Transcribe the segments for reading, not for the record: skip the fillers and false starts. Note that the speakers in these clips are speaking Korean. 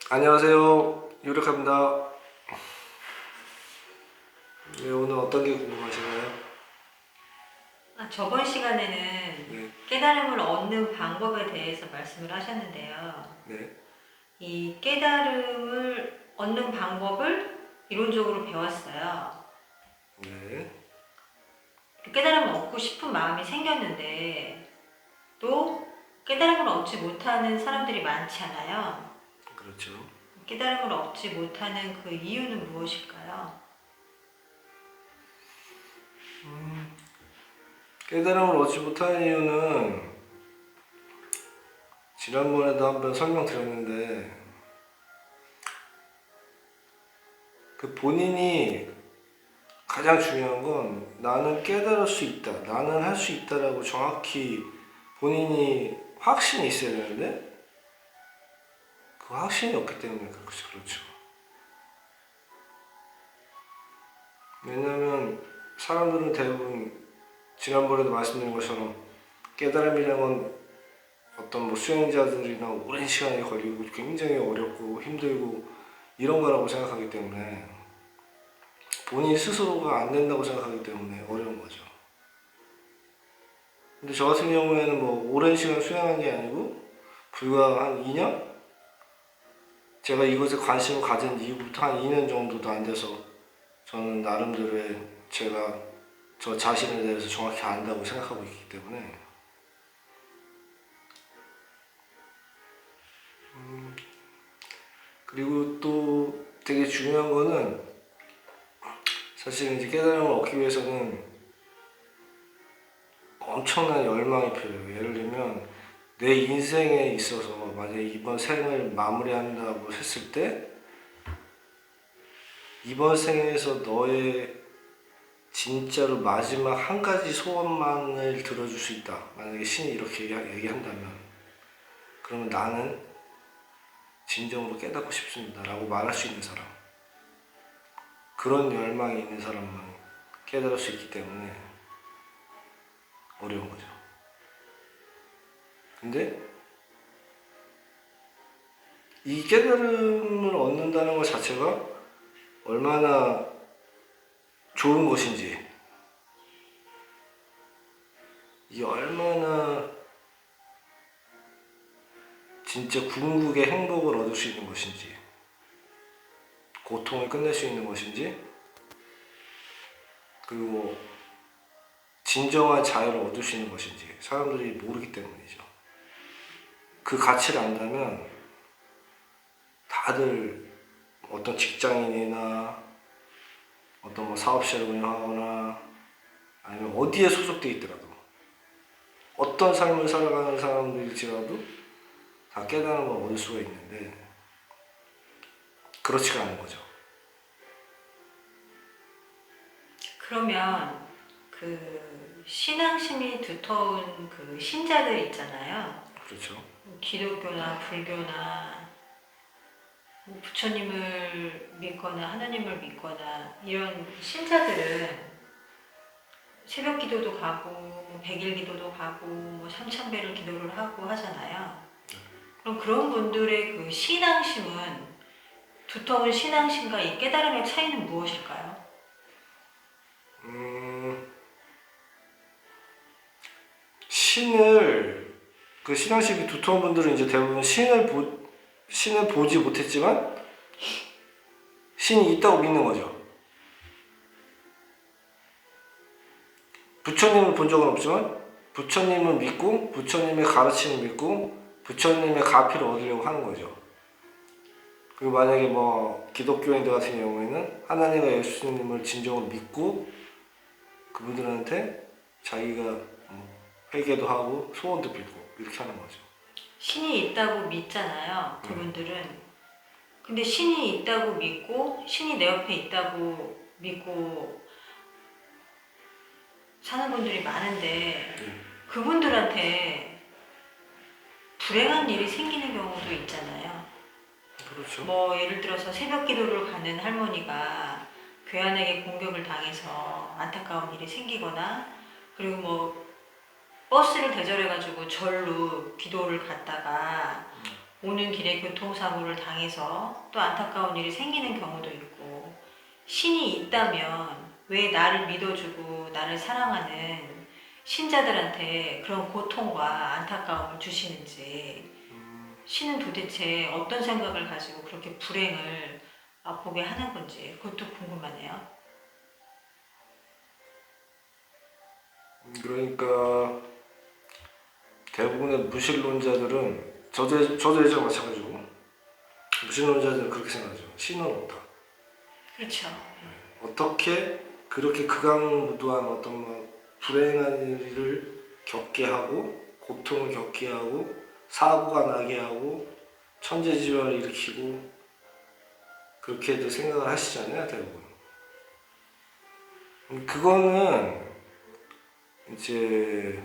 안녕하세요. 유력합니다. 네, 오늘 어떤 게 궁금하신가요? 저번 시간에는 네, 깨달음을 얻는 방법에 대해서 말씀을 하셨는데요. 네, 이 깨달음을 얻는 방법을 이론적으로 배웠어요. 네, 깨달음을 얻고 싶은 마음이 생겼는데 또 깨달음을 얻지 못하는 사람들이 많지 않아요. 그렇죠. 깨달음을 얻지 못하는 그 이유는 무엇일까요? 깨달음을 얻지 못하는 이유는 지난번에도 한번 설명드렸는데 그 본인이 가장 중요한 건 나는 깨달을 수 있다, 나는 할 수 있다라고 정확히 본인이 확신이 있어야 되는데 그 확신이 없기 때문에 그렇죠. 왜냐하면 사람들은 대부분 지난번에도 말씀드린 것처럼 깨달음이라는 건 어떤 뭐 수행자들이나 오랜 시간이 걸리고 굉장히 어렵고 힘들고 이런 거라고 생각하기 때문에 본인 스스로가 안 된다고 생각하기 때문에 어려운 거죠. 근데 저 같은 경우에는 뭐 오랜 시간 수행한 게 아니고 불과 한 2년? 제가 이것에 관심을 가진 이후부터 한 2년 정도도 안 돼서 저는 나름대로의 제가 저 자신에 대해서 정확히 안다고 생각하고 있기 때문에 그리고 또 되게 중요한 거는 사실 이제 깨달음을 얻기 위해서는 엄청난 열망이 필요해요. 예를 들면 내 인생에 있어서 만약에 이번 생을 마무리한다고 했을 때 이번 생에서 너의 진짜로 마지막 한 가지 소원만을 들어줄 수 있다. 만약에 신이 이렇게 얘기한다면 그러면 나는 진정으로 깨닫고 싶습니다. 라고 말할 수 있는 사람. 그런 열망이 있는 사람만 깨달을 수 있기 때문에 어려운 거죠. 근데 이 깨달음을 얻는다는 것 자체가 얼마나 좋은 것인지, 이게 얼마나 진짜 궁극의 행복을 얻을 수 있는 것인지, 고통을 끝낼 수 있는 것인지, 그리고 진정한 자유를 얻을 수 있는 것인지 사람들이 모르기 때문이죠. 그 가치를 안다면 다들 어떤 직장인이나 어떤 뭐 사업체를 운영하거나 아니면 어디에 소속돼 있더라도 어떤 삶을 살아가는 사람들일지라도 다 깨달음을 얻을 수가 있는데 그렇지가 않은 거죠. 그러면 그 신앙심이 두터운 그 신자들 있잖아요. 그렇죠. 기독교나 불교나 뭐 부처님을 믿거나 하나님을 믿거나 이런 신자들은 새벽 기도도 가고 뭐 백일 기도도 가고 뭐 삼천배를 기도를 하고 하잖아요. 그럼 그런 분들의 그 신앙심은 두터운 신앙심과 이 깨달음의 차이는 무엇일까요? 신을 그 신앙심이 두터운 분들은 이제 대부분 신을 보지 못했지만 신이 있다고 믿는 거죠. 부처님을 본 적은 없지만 부처님을 믿고 부처님의 가르침을 믿고 부처님의 가피를 얻으려고 하는 거죠. 그리고 만약에 뭐 기독교인들 같은 경우에는 하나님과 예수님을 진정으로 믿고 그분들한테 자기가 회개도 하고 소원도 빌고 이렇게 하는 거죠. 신이 있다고 믿잖아요. 그분들은. 근데 신이 있다고 믿고 신이 내 옆에 있다고 믿고 사는 분들이 많은데 그분들한테 불행한 일이 생기는 경우도 있잖아요. 그렇죠. 뭐 예를 들어서 새벽 기도를 가는 할머니가 괴한에게 공격을 당해서 안타까운 일이 생기거나 그리고 뭐 버스를 대절해가지고 절로 기도를 갔다가 오는 길에 교통사고를 당해서 또 안타까운 일이 생기는 경우도 있고, 신이 있다면 왜 나를 믿어주고 나를 사랑하는 신자들한테 그런 고통과 안타까움을 주시는지, 신은 도대체 어떤 생각을 가지고 그렇게 불행을 맛보게 하는 건지 그것도 궁금하네요. 그러니까 대부분의 무신론자들은 저도 예전 마찬가지고 무신론자들은 그렇게 생각하죠. 신은 없다. 그렇죠. 어떻게 그렇게 극악무도한 어떤 막 불행한 일을 겪게 하고 고통을 겪게 하고 사고가 나게 하고 천재지변을 일으키고 그렇게도 생각을 하시잖아요, 대부분. 그거는 이제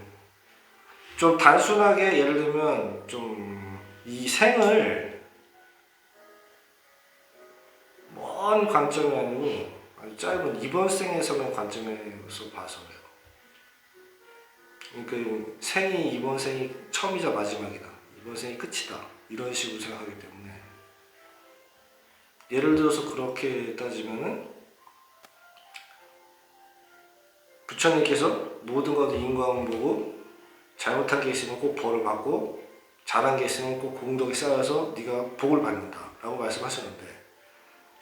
좀 단순하게 예를 들면 좀 이 생을 먼 관점이 아니고 아주 짧은 이번 생에서만 관점에서 봐서 그래요. 그러니까 생이 이번 생이 처음이자 마지막이다. 이번 생이 끝이다. 이런 식으로 생각하기 때문에 예를 들어서 그렇게 따지면은 부처님께서 모든 것을 인과응보 보고 잘못한 게 있으면 꼭 벌을 받고 잘한 게 있으면 꼭 공덕이 쌓여서 네가 복을 받는다 라고 말씀하셨는데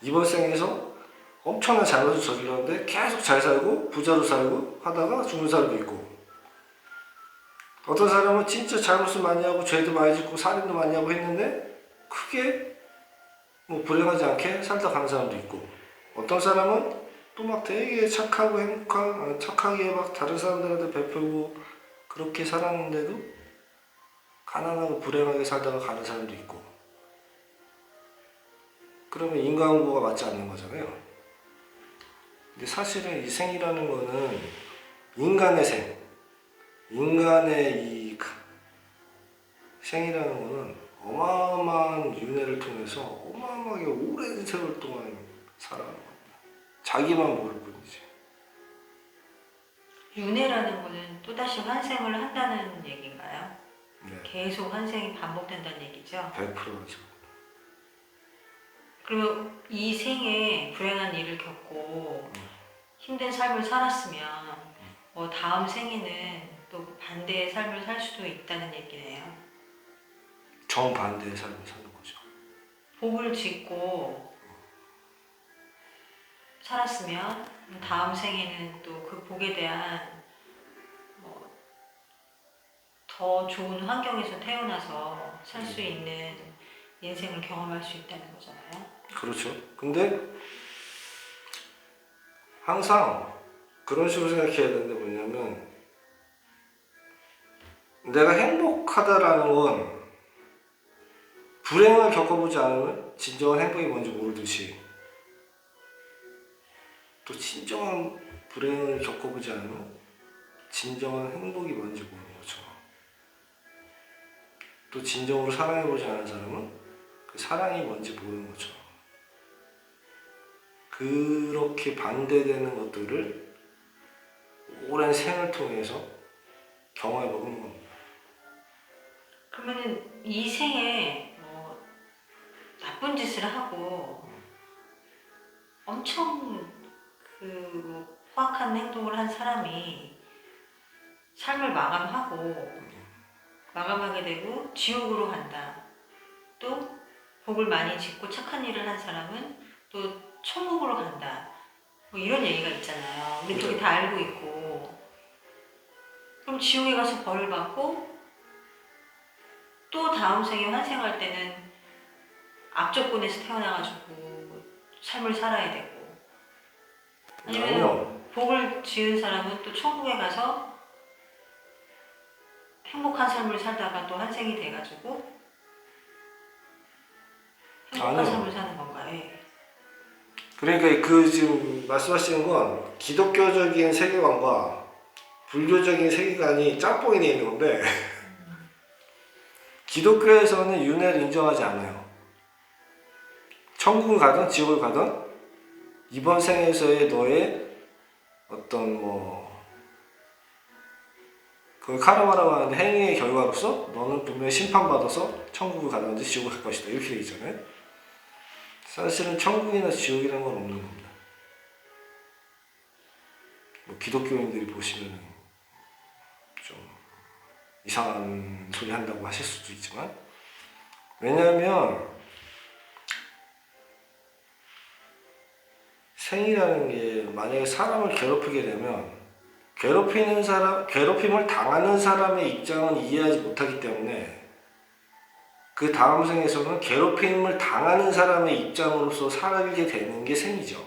이번 생에서 엄청난 잘못을 저질렀는데 계속 잘 살고 부자로 살고 하다가 죽는 사람도 있고 어떤 사람은 진짜 잘못을 많이 하고 죄도 많이 짓고 살인도 많이 하고 했는데 크게 뭐 불행하지 않게 살다 가는 사람도 있고 어떤 사람은 또 막 되게 착하고 행복한 착하게 막 다른 사람들한테 베풀고 그렇게 살았는데도 가난하고 불행하게 살다가 가는 사람도 있고 그러면 인과응보가 맞지 않는 거잖아요. 근데 사실은 이 생이라는 거는 인간의 생, 인간의 이 생이라는 거는 어마어마한 윤회를 통해서 어마어마하게 오랜 세월 동안 살아가는 겁니다. 자기만 모를 뿐이지. 윤회라는 거는 또다시 환생을 한다는 얘기인가요? 네. 계속 환생이 반복된다는 얘기죠? 100%죠. 그리고 이 생에 불행한 일을 겪고 힘든 삶을 살았으면 다음 생에는 또 반대의 삶을 살 수도 있다는 얘기네요. 정반대의 삶을 사는 거죠. 복을 짓고 살았으면 다음 생에는 또 그 복에 대한 더 좋은 환경에서 태어나서 살 수 있는 인생을 경험할 수 있다는 거잖아요. 그렇죠. 근데 항상 그런 식으로 생각해야 되는데 뭐냐면 내가 행복하다라는 건 불행을 겪어보지 않으면 진정한 행복이 뭔지 모르듯이 또 진정한 불행을 겪어보지 않으면 진정한 행복이 뭔지 모르는 것처럼 또 진정으로 사랑해보지 않은 사람은 그 사랑이 뭔지 모르는 것처럼 그렇게 반대되는 것들을 오랜 생을 통해서 경험해보는 겁니다. 그러면은 이 생에 나쁜 짓을 하고 엄청 포악한 행동을 한 사람이 삶을 마감하게 되고 지옥으로 간다. 또 복을 많이 짓고 착한 일을 한 사람은 또 천국으로 간다. 뭐 이런 얘기가 있잖아요. 우리 쪽이 다 알고 있고. 그럼 지옥에 가서 벌을 받고 또 다음 생에 환생할 때는 악조건에서 태어나가지고 삶을 살아야 되고 아니면 복을 지은 사람은 또 천국에 가서 행복한 삶을 살다가 또 환생이 돼가지고 행복한 삶을 사는 건가요? 예. 그러니까 그 지금 말씀하시는 건 기독교적인 세계관과 불교적인 세계관이 짬뽕이 되어 있는 건데 기독교에서는 윤회를 인정하지 않아요. 천국을 가든 지옥을 가든 이번 생에서의 너의 어떤 그걸 카르마라고 하는데 행위의 결과로서 너는 분명히 심판받아서 천국을 가든지 지옥을 갈 것이다. 이렇게 돼 있잖아요. 사실은 천국이나 지옥이라는 건 없는 겁니다. 뭐 기독교인들이 보시면 좀 이상한 소리 한다고 하실 수도 있지만, 왜냐하면 생이라는 게 만약에 사람을 괴롭히게 되면 괴롭힘을 당하는 사람의 입장은 이해하지 못하기 때문에 그 다음 생에서는 괴롭힘을 당하는 사람의 입장으로서 살게 되는 게 생이죠.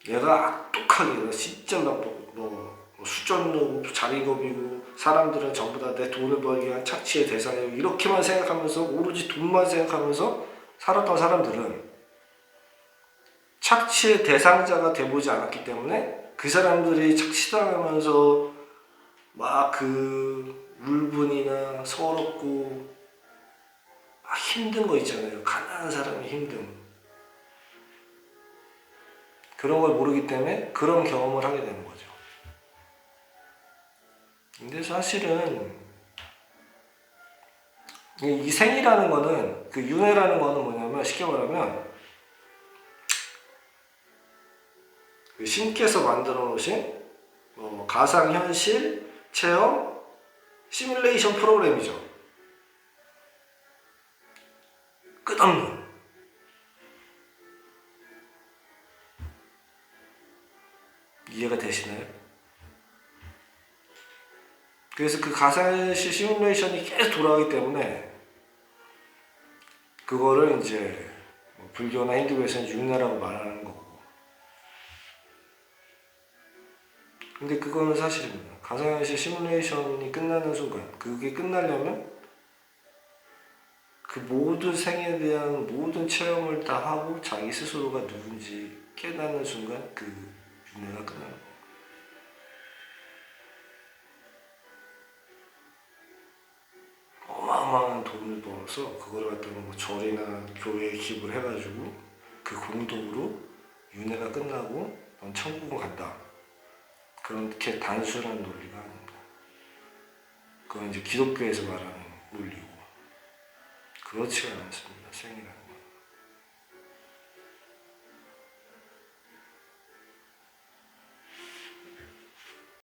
얘가 악독하게 진짜 뭐 수전노고 자리거비고 사람들은 전부 다 내 돈을 벌기 위한 착취의 대상이고 이렇게만 생각하면서 오로지 돈만 생각하면서 살았던 사람들은 착취의 대상자가 돼보지 않았기 때문에 그 사람들이 착취당하면서 막 그 울분이나 서럽고 막 힘든 거 있잖아요. 가난한 사람이 힘든 그런 걸 모르기 때문에 그런 경험을 하게 되는 거죠. 근데 사실은 이 생이라는 거는, 그 윤회라는 거는 뭐냐면 쉽게 말하면 그 신께서 만들어 놓으신 가상현실 체험 시뮬레이션 프로그램이죠. 끝없는. 이해가 되시나요? 그래서 그 가상현실 시뮬레이션이 계속 돌아가기 때문에 그거를 이제 불교나 힌두교에서는 윤회라고 말하는 거고. 근데 그거는 사실입니다. 가상현실 시뮬레이션이 끝나는 순간, 그게 끝나려면 그 모든 생에 대한 모든 체험을 다 하고 자기 스스로가 누군지 깨닫는 순간 그 윤회가 끝나는 거예요. 어마어마한 돈을 벌어서 그걸 갖다가 뭐 절이나 교회에 기부를 해가지고 그 공덕으로 윤회가 끝나고 넌 천국을 간다. 그렇게 단순한 논리가 아닙니다. 그건 이제 기독교에서 말하는 논리고 그렇지가 않습니다. 생이라는